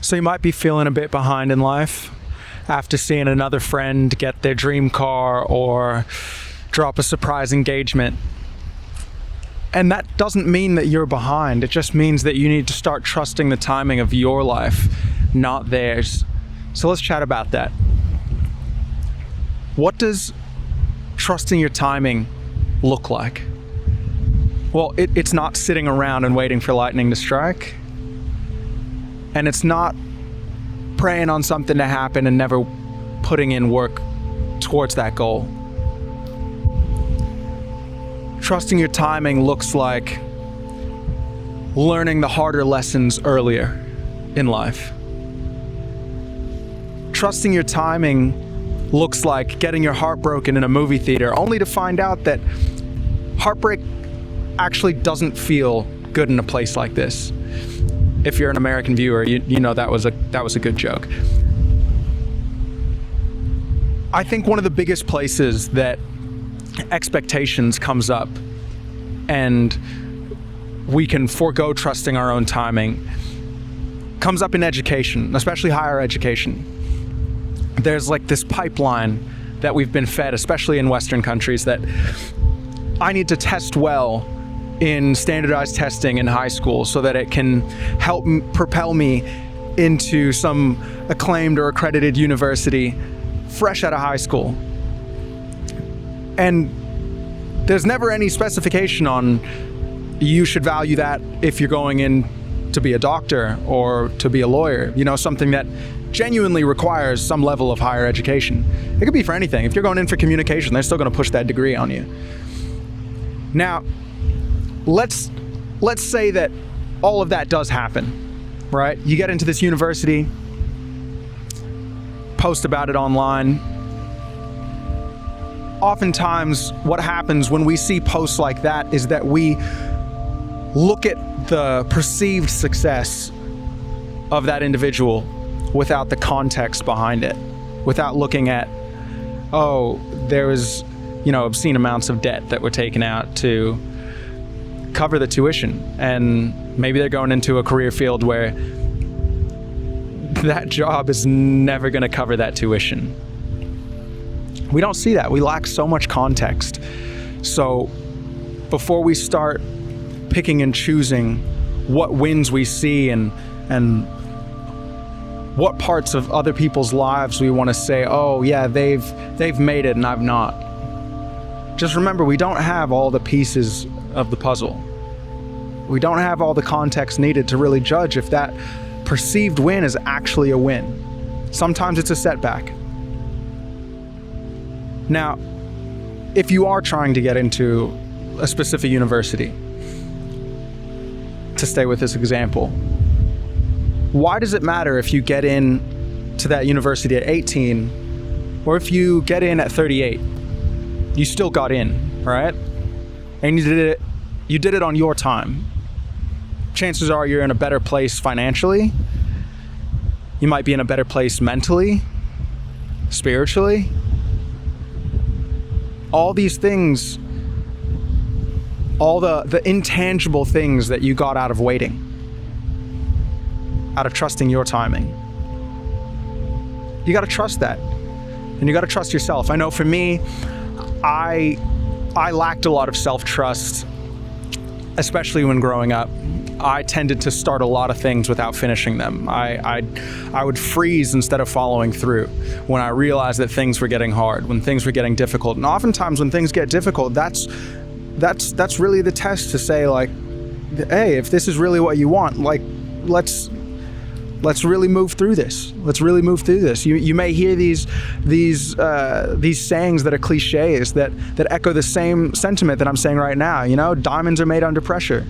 So you might be feeling a bit behind in life after seeing another friend get their dream car or drop a surprise engagement. And that doesn't mean that you're behind. It just means that you need to start trusting the timing of your life, not theirs. So let's chat about that. What does trusting your timing look like? Well, it's not sitting around and waiting for lightning to strike. And it's not praying on something to happen and never putting in work towards that goal. Trusting your timing looks like learning the harder lessons earlier in life. Trusting your timing looks like getting your heart broken in a movie theater only to find out that heartbreak actually doesn't feel good in a place like this. If you're an American viewer, you know that was a good joke. I think one of the biggest places that expectations comes up and we can forego trusting our own timing comes up in education, especially higher education. There's like this pipeline that we've been fed, especially in Western countries, that I need to test well in standardized testing in high school so that it can help propel me into some acclaimed or accredited university fresh out of high school. And there's never any specification on you should value that if you're going in to be a doctor or to be a lawyer, something that genuinely requires some level of higher education. It could be for anything. If you're going in for communication, they're still going to push that degree on you. Now, let's say that all of that does happen, right? You get into this university, post about it online. Oftentimes, what happens when we see posts like that is that we look at the perceived success of that individual without the context behind it, without looking at, there was, obscene amounts of debt that were taken out to cover the tuition. And maybe they're going into a career field where that job is never going to cover that tuition. We don't see that. We lack so much context. So before we start picking and choosing what wins we see and what parts of other people's lives we want to say, they've made it and I've not. Just remember, we don't have all the pieces of the puzzle. We don't have all the context needed to really judge if that perceived win is actually a win. Sometimes it's a setback. Now, if you are trying to get into a specific university, to stay with this example, why does it matter if you get in to that university at 18 or if you get in at 38? You still got in, right? And you did it on your time. Chances are you're in a better place financially. You might be in a better place mentally, spiritually. All these things, all the intangible things that you got out of waiting, out of trusting your timing. You got to trust that. And you got to trust yourself. I know for me, I lacked a lot of self-trust, especially when growing up. I tended to start a lot of things without finishing them. I would freeze instead of following through when I realized that things were getting hard, when things were getting difficult. And oftentimes when things get difficult, that's really the test to say, like, hey, if this is really what you want, like, let's really move through this. Let's really move through this. You may hear these sayings that are cliches that echo the same sentiment that I'm saying right now. Diamonds are made under pressure.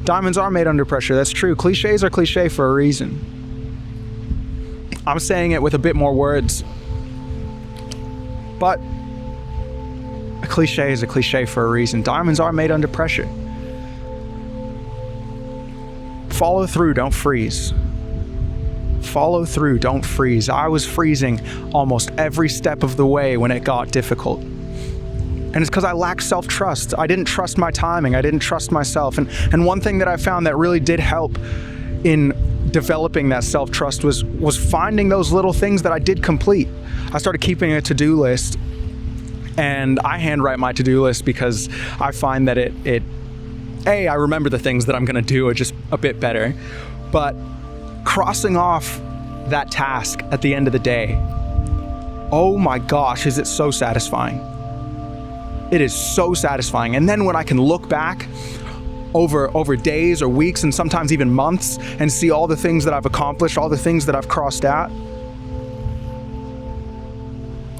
Diamonds are made under pressure. That's true. Cliches are cliche for a reason. I'm saying it with a bit more words. But a cliche is a cliche for a reason. Diamonds are made under pressure. Follow through, don't freeze. Follow through, don't freeze. I was freezing almost every step of the way when it got difficult. And it's because I lacked self-trust. I didn't trust my timing. I didn't trust myself. And one thing that I found that really did help in developing that self-trust was finding those little things that I did complete. I started keeping a to-do list, and I handwrite my to-do list because I find that I remember the things that I'm gonna do just a bit better, but crossing off that task at the end of the day, oh my gosh, is it so satisfying. It is so satisfying. And then when I can look back over days or weeks and sometimes even months and see all the things that I've accomplished, all the things that I've crossed out,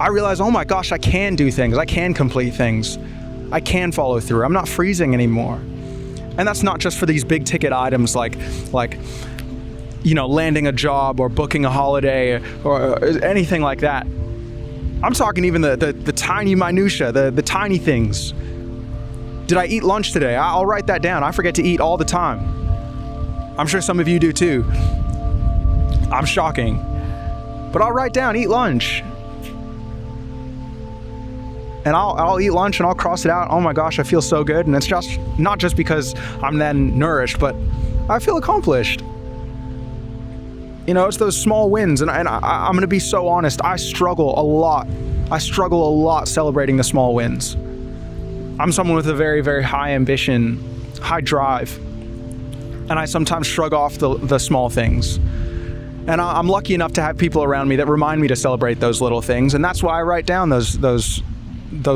I realize, oh my gosh, I can do things. I can complete things. I can follow through. I'm not freezing anymore. And that's not just for these big ticket items like landing a job or booking a holiday or anything like that. I'm talking even the tiny minutia, the tiny things. Did I eat lunch today? I'll write that down. I forget to eat all the time. I'm sure some of you do too. I'm shocking. But I'll write down, eat lunch. And I'll eat lunch and I'll cross it out. Oh my gosh, I feel so good. And it's just not just because I'm then nourished, but I feel accomplished. It's those small wins. And I'm going to be so honest. I struggle a lot celebrating the small wins. I'm someone with a very, very high ambition, high drive, and I sometimes shrug off the small things. And I'm lucky enough to have people around me that remind me to celebrate those little things, and that's why I write down those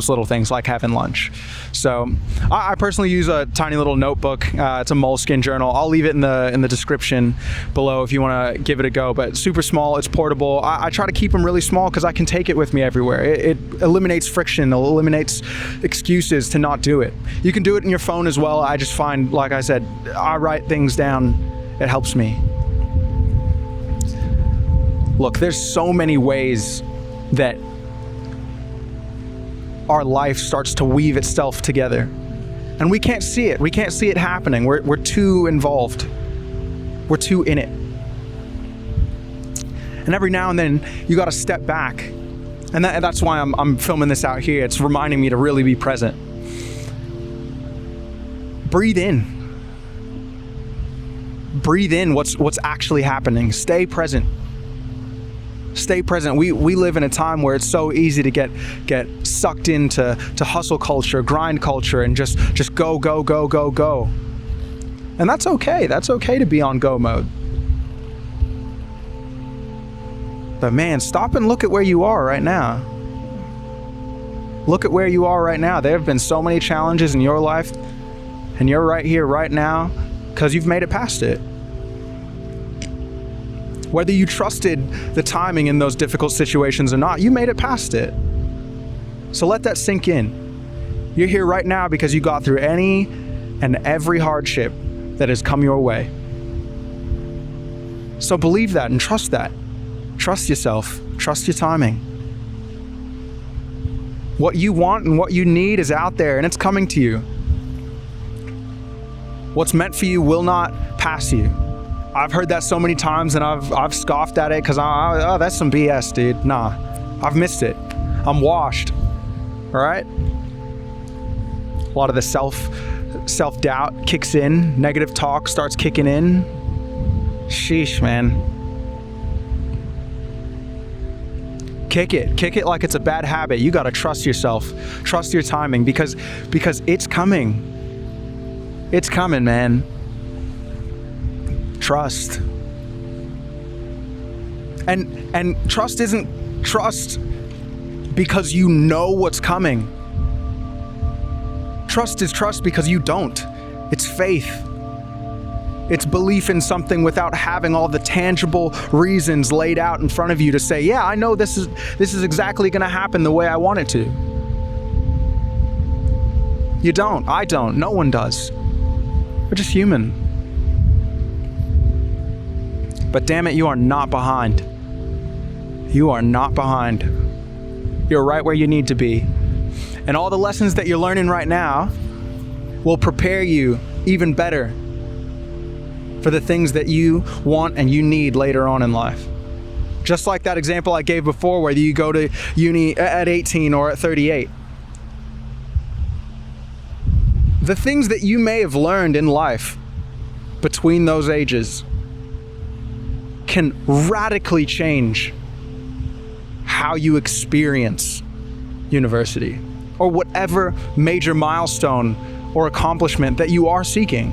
little things like having lunch. So I personally use a tiny little notebook. It's a Moleskin Journal. I'll leave it in the description below if you want to give it a go. But super small, it's portable. I try to keep them really small because I can take it with me everywhere. It eliminates friction. It eliminates excuses to not do it. You can do it in your phone as well. I just find, like I said, I write things down. It helps me. Look, there's so many ways that our life starts to weave itself together. And we can't see it. We can't see it happening. We're too involved. We're too in it. And every now and then, you got to step back. And that's why I'm filming this out here. It's reminding me to really be present. Breathe in. Breathe in what's actually happening. Stay present. Stay present. We live in a time where it's so easy to get sucked into hustle culture, grind culture, and just go. And that's okay. That's okay to be on go mode. But man, stop and look at where you are right now. Look at where you are right now. There have been so many challenges in your life, and you're right here, right now, because you've made it past it. Whether you trusted the timing in those difficult situations or not, you made it past it. So let that sink in. You're here right now because you got through any and every hardship that has come your way. So believe that and trust that. Trust yourself. Trust your timing. What you want and what you need is out there, and it's coming to you. What's meant for you will not pass you. I've heard that so many times, and I've scoffed at it because that's some BS, dude. Nah, I've missed it. I'm washed. All right. A lot of the self-doubt kicks in. Negative talk starts kicking in. Sheesh, man. Kick it like it's a bad habit. You got to trust yourself. Trust your timing because it's coming. It's coming, man. Trust. And trust isn't trust because you know what's coming. Trust is trust because you don't. It's faith. It's belief in something without having all the tangible reasons laid out in front of you to say, yeah, I know this is exactly going to happen the way I want it to. You don't. I don't. No one does. We're just human. But damn it, you are not behind. You are not behind. You're right where you need to be. And all the lessons that you're learning right now will prepare you even better for the things that you want and you need later on in life. Just like that example I gave before, whether you go to uni at 18 or at 38. The things that you may have learned in life between those ages can radically change how you experience university or whatever major milestone or accomplishment that you are seeking.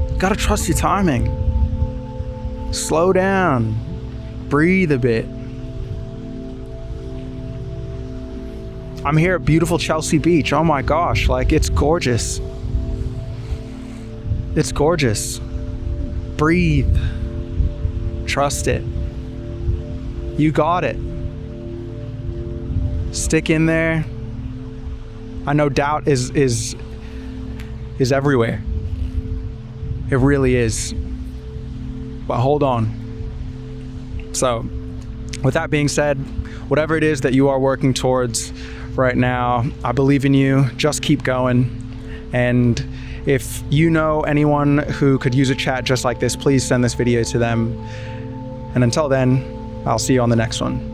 You gotta trust your timing. Slow down, breathe a bit. I'm here at beautiful Chelsea Beach. Oh my gosh, like it's gorgeous. It's gorgeous. Breathe. Trust it. You got it. Stick in there. I know doubt is everywhere. It really is. But hold on. So, with that being said, whatever it is that you are working towards right now, I believe in you. Just keep going. And if you know anyone who could use a chat just like this, please send this video to them. And until then, I'll see you on the next one.